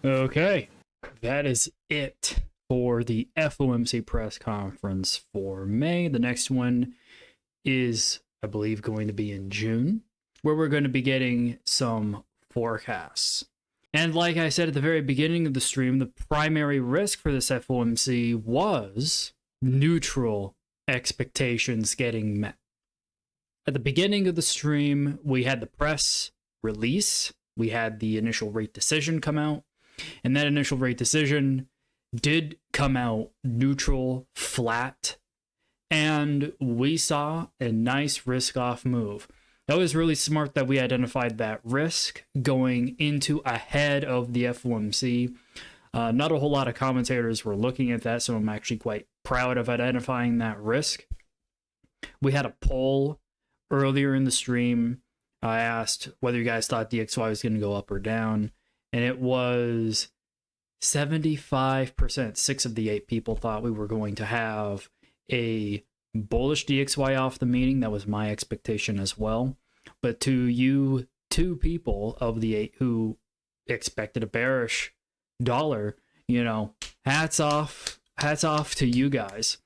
Okay, that is it for the FOMC press conference for May. The next one is, I believe, going to be in June, where we're going to be getting some forecasts. And like I said at the very beginning of the stream, the primary risk for this FOMC was neutral expectations getting met. At the beginning of the stream, we had the press release, we had the initial rate decision come out, and that initial rate decision did come out neutral, flat, and we saw a nice risk-off move. That was really smart that we identified that risk going into ahead of the FOMC. Not a whole lot of commentators were looking at that, so I'm actually quite proud of identifying that risk. We had a poll earlier in the stream. I asked whether you guys thought DXY was going to go up or down, and it was 75%. 6 of the 8 people thought we were going to have a bullish DXY off the meeting. That was my expectation as well. But to you 2 people of the 8 who expected a bearish dollar, hats off to you guys,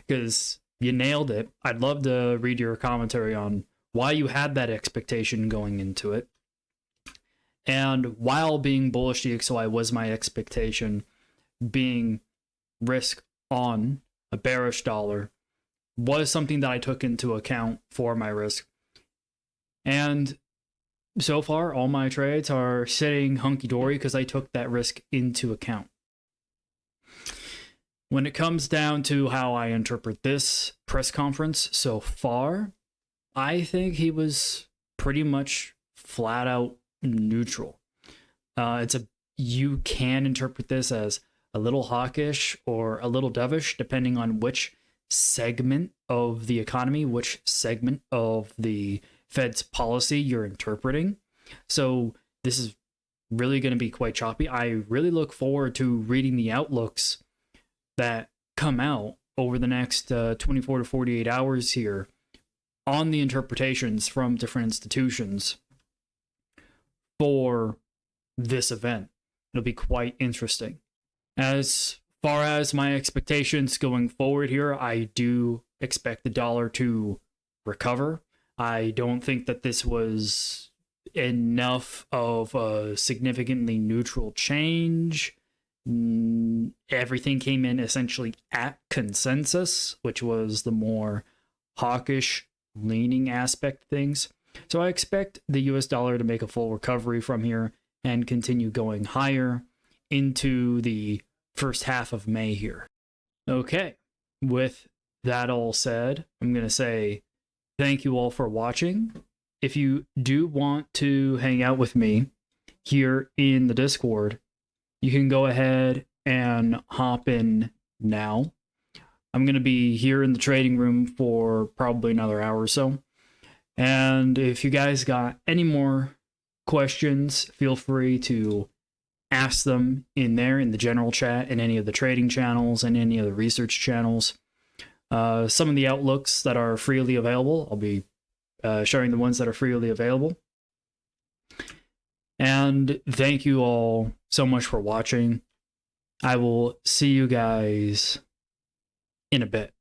because you nailed it. I'd love to read your commentary on why you had that expectation going into it. And while being bullish DXY was my expectation, being risk on a bearish dollar was something that I took into account for my risk. And so far, all my trades are sitting hunky-dory because I took that risk into account. When it comes down to how I interpret this press conference so far, I think he was pretty much flat out neutral. You can interpret this as a little hawkish or a little dovish, depending on which segment of the economy, which segment of the Fed's policy you're interpreting. So this is really going to be quite choppy. I really look forward to reading the outlooks that come out over the next 24 to 48 hours here on the interpretations from different institutions for this event. It'll be quite interesting. As far as my expectations going forward here, I do expect the dollar to recover. I don't think that this was enough of a significantly neutral change. Everything came in essentially at consensus, which was the more hawkish leaning aspect of things. So I expect the US dollar to make a full recovery from here and continue going higher into the first half of May here. Okay, with that all said, I'm going to say thank you all for watching. If you do want to hang out with me here in the Discord, you can go ahead and hop in now. I'm going to be here in the trading room for probably another hour or so. And if you guys got any more questions, feel free to ask them in there in the general chat, in any of the trading channels and any of the research channels. Some of the outlooks that are freely available, I'll be sharing the ones that are freely available. And thank you all so much for watching. I will see you guys in a bit.